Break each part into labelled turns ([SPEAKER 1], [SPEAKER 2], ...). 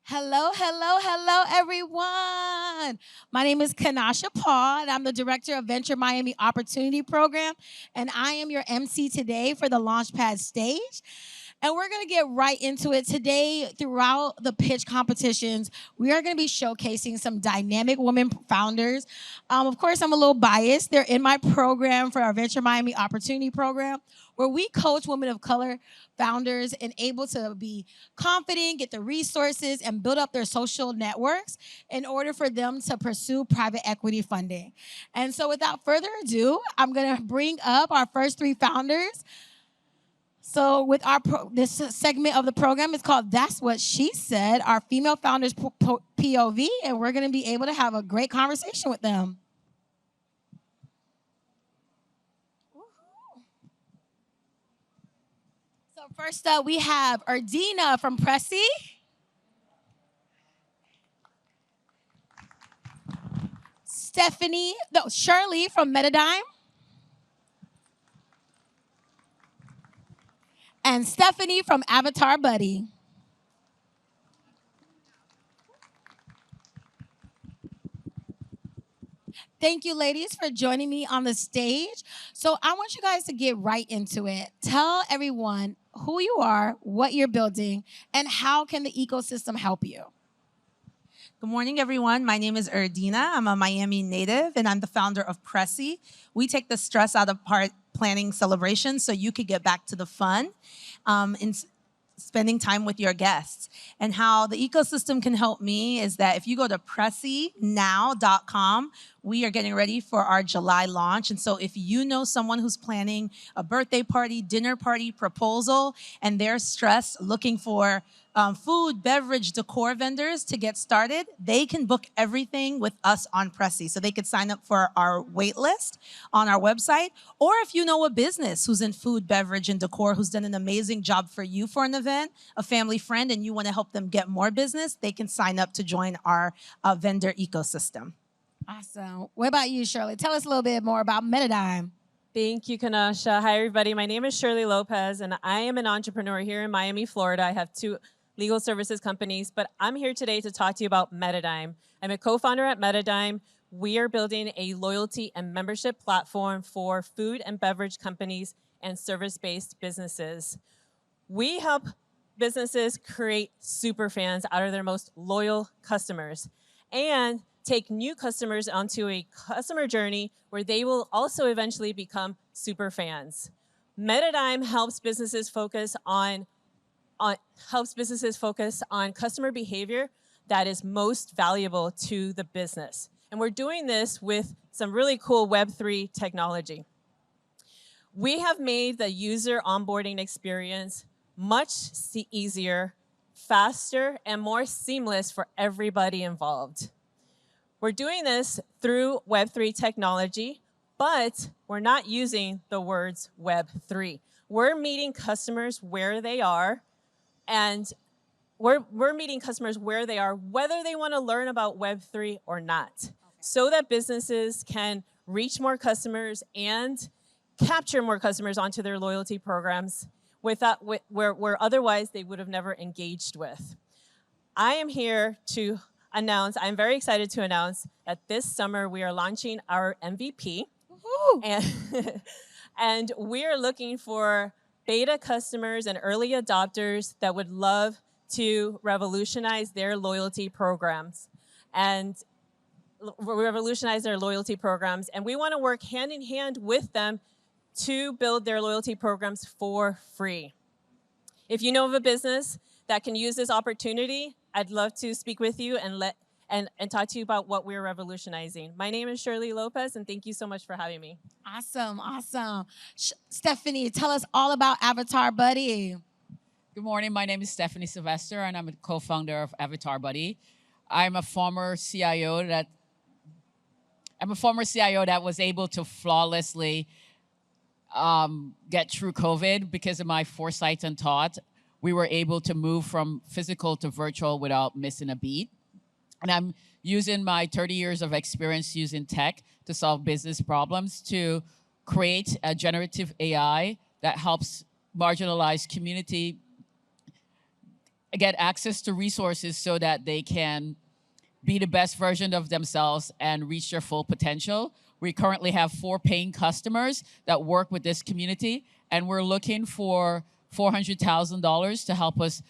[SPEAKER 1] Hello, hello, hello, everyone. My name is Kenasha Paul, and I'm the director of Venture Miami Opportunity Program, and I am your MC today for the Launchpad stage. And we're going to get right into it today. Throughout the pitch competitions, we are going to be showcasing some dynamic women founders. Of course, I'm a little biased. They're in my program for our Venture Miami Opportunity Program, where we coach women of color founders and able to be confident, get the resources, and build up their social networks in order for them to pursue private equity funding. And so without further ado, I'm going to bring up our first three founders. So with this segment of the program, it's called That's What She Said, our female founders POV, and we're going to be able to have a great conversation with them. So first up, we have Erdina from Pressy. Shirley from Metadigim. And Stephanie from Avatar Buddy. Thank you, ladies, for joining me on the stage. So I want you guys to get right into it. Tell everyone who you are, what you're building, and how can the ecosystem help you.
[SPEAKER 2] Good morning, everyone. My name is Erdina. I'm a Miami native, and I'm the founder of Pressy. We take the stress out of planning celebrations so you could get back to the fun in spending time with your guests. And how the ecosystem can help me is that if you go to pressynow.com, we are getting ready for our July launch. And so if you know someone who's planning a birthday party, dinner party, proposal, and they're stressed looking for food, beverage, decor vendors to get started, they can book everything with us on Pressy. So they could sign up for our wait list on our website. Or if you know a business who's in food, beverage, and decor, who's done an amazing job for you for an event, a family friend, and you want to help them get more business, they can sign up to join our vendor ecosystem.
[SPEAKER 1] Awesome. What about you, Shirley? Tell us a little bit more about Metadigim.
[SPEAKER 3] Thank you, Kenasha. Hi, everybody. My name is Shirley Lopez, and I am an entrepreneur here in Miami, Florida. I have two legal services companies, but I'm here today to talk to you about Metadigim. I'm a co-founder at Metadigim. We are building a loyalty and membership platform for food and beverage companies and service-based businesses. We help businesses create super fans out of their most loyal customers and take new customers onto a customer journey where they will also eventually become super fans. Metadigim helps businesses focus on customer behavior that is most valuable to the business. And we're doing this with some really cool Web3 technology. We have made the user onboarding experience much easier, faster, and more seamless for everybody involved. We're doing this through Web3 technology, but we're not using the words Web3. We're meeting customers where they are, and we're meeting customers where they are, whether they want to learn about Web3 or not, so that businesses can reach more customers and capture more customers onto their loyalty programs where otherwise they would have never engaged with. I am here to announce, I'm very excited to announce that this summer we are launching our MVP. And we are looking for beta customers and early adopters that would love to revolutionize their loyalty programs. And revolutionize their loyalty programs. And we want to work hand in hand with them to build their loyalty programs for free. If you know of a business that can use this opportunity, I'd love to speak with you and talk to you about what we're revolutionizing. My name is Shirley Lopez, and thank you so much for having me.
[SPEAKER 1] Awesome, awesome. Stephanie, tell us all about Avatar Buddy.
[SPEAKER 4] Good morning. My name is Stephanie Sylvestre, and I'm a co-founder of Avatar Buddy. I'm a former CIO that was able to flawlessly get through COVID because of my foresight and thought. We were able to move from physical to virtual without missing a beat. And I'm using my 30 years of experience using tech to solve business problems to create a generative AI that helps marginalized community get access to resources so that they can be the best version of themselves and reach their full potential. We currently have 4 paying customers that work with this community, and we're looking for $400,000 to help us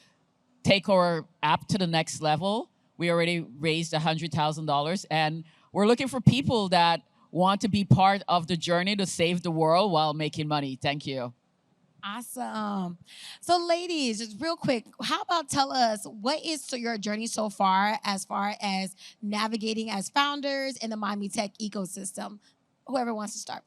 [SPEAKER 4] take our app to the next level. We already raised $100,000, and we're looking for people that want to be part of the journey to save the world while making money. Thank you.
[SPEAKER 1] Awesome. So, ladies, just real quick, how about tell us what is your journey so far as navigating as founders in the Miami tech ecosystem? Whoever wants to start.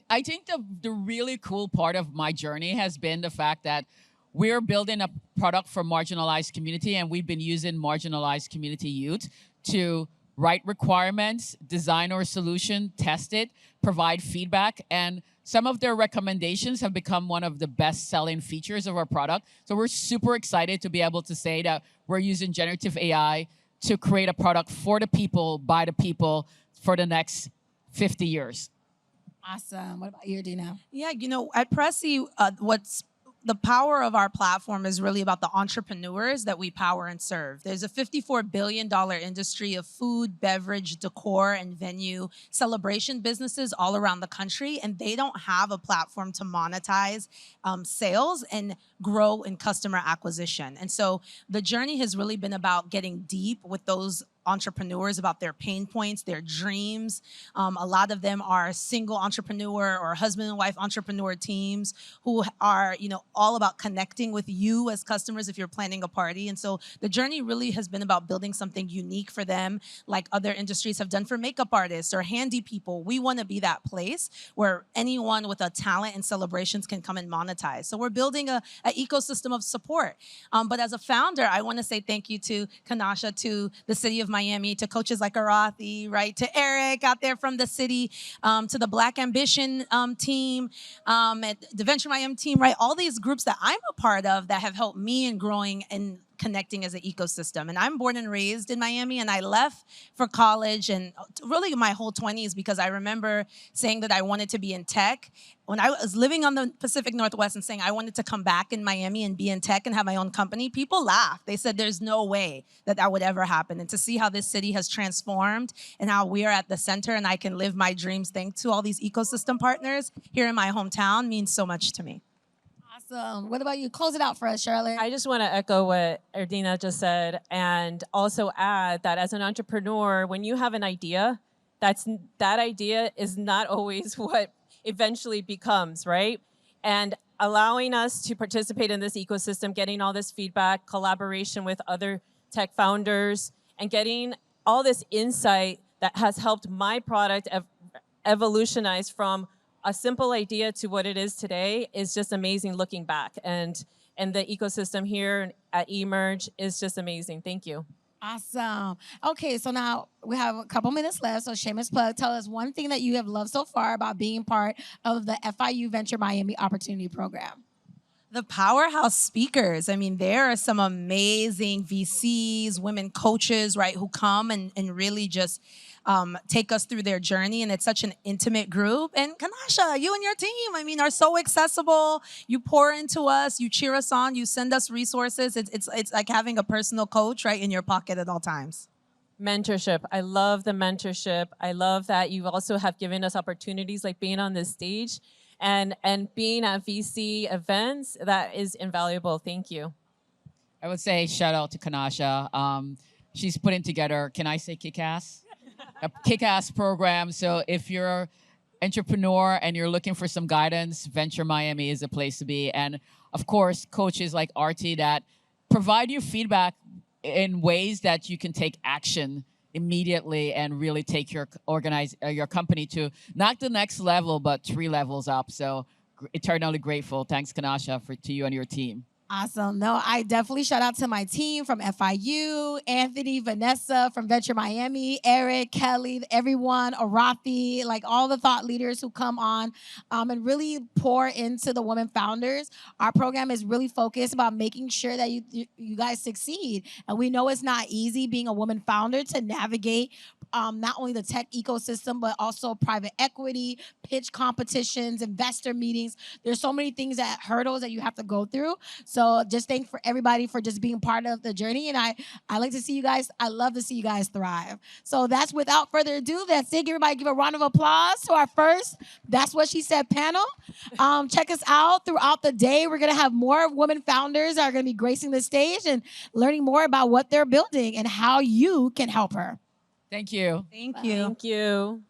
[SPEAKER 4] I think the really cool part of my journey has been the fact that we're building a product for marginalized community, and we've been using marginalized community youth to write requirements, design our solution, test it, provide feedback, and some of their recommendations have become one of the best-selling features of our product. So we're super excited to be able to say that we're using generative AI to create a product for the people, by the people, for the next 50 years.
[SPEAKER 1] Awesome. What about you, Erdina?
[SPEAKER 2] Yeah, at Pressy, what's the power of our platform is really about the entrepreneurs that we power and serve. There's a $54 billion industry of food, beverage, decor, and venue celebration businesses all around the country, and they don't have a platform to monetize sales and grow in customer acquisition. And so the journey has really been about getting deep with those entrepreneurs about their pain points, their dreams. A lot of them are single entrepreneur or husband and wife entrepreneur teams who are, all about connecting with you as customers if you're planning a party. And so the journey really has been about building something unique for them, like other industries have done for makeup artists or handy people. We want to be that place where anyone with a talent and celebrations can come and monetize. So we're building an ecosystem of support. But as a founder, I want to say thank you to Kenasha, to the city of Miami, to coaches like Arathi, right, to Eric out there from the city, to the Black Ambition team, at the Venture Miami team, right? All these groups that I'm a part of that have helped me in growing and connecting as an ecosystem. And I'm born and raised in Miami, and I left for college and really my whole 20s because I remember saying that I wanted to be in tech. When I was living on the Pacific Northwest and saying I wanted to come back in Miami and be in tech and have my own company, people laughed. They said there's no way that would ever happen. And to see how this city has transformed and how we are at the center and I can live my dreams thanks to all these ecosystem partners here in my hometown means so much to me.
[SPEAKER 1] Awesome. What about you? Close it out for us, Shirley.
[SPEAKER 3] I just want to echo what Erdina just said and also add that as an entrepreneur, when you have an idea, that idea is not always what eventually becomes, right? And allowing us to participate in this ecosystem, getting all this feedback, collaboration with other tech founders, and getting all this insight that has helped my product evolutionize from a simple idea to what it is today is just amazing looking back. And the ecosystem here at eMerge is just amazing. Thank you.
[SPEAKER 1] Awesome. Okay, so now we have a couple minutes left. So shameless plug, tell us one thing that you have loved so far about being part of the FIU Venture Miami Opportunity Program.
[SPEAKER 2] The powerhouse speakers. I mean, there are some amazing VCs, women coaches, right, who come and really just take us through their journey. And it's such an intimate group. And Kenasha, you and your team, I mean, are so accessible. You pour into us, you cheer us on, you send us resources. It's like having a personal coach right in your pocket at all times.
[SPEAKER 3] Mentorship. I love the mentorship. I love that you also have given us opportunities like being on this stage and being at VC events. That is invaluable. Thank you.
[SPEAKER 4] I would say shout out to Kenasha. She's putting together, can I say kick-ass? A kick-ass program. So if you're an entrepreneur and you're looking for some guidance, Venture Miami is a place to be. And of course, coaches like Artie that provide you feedback in ways that you can take action immediately and really take your company to not the next level, but 3 levels up. So eternally grateful. Thanks, Kenasha, to you and your team.
[SPEAKER 1] Awesome. No, I definitely shout out to my team from FIU, Anthony, Vanessa from Venture Miami, Eric, Kelly, everyone, Arathi, like all the thought leaders who come on and really pour into the women founders. Our program is really focused about making sure that you guys succeed. And we know it's not easy being a woman founder to navigate not only the tech ecosystem, but also private equity, pitch competitions, investor meetings. There's so many things hurdles that you have to go through. So just thank for everybody for just being part of the journey. And I like to see you guys. I love to see you guys thrive. So that's without further ado. That's it. Everybody give a round of applause to our first That's What She Said panel. Check us out throughout the day. We're going to have more women founders that are going to be gracing the stage and learning more about what they're building and how you can help her.
[SPEAKER 4] Thank you.
[SPEAKER 2] Thank you.
[SPEAKER 3] Thank you.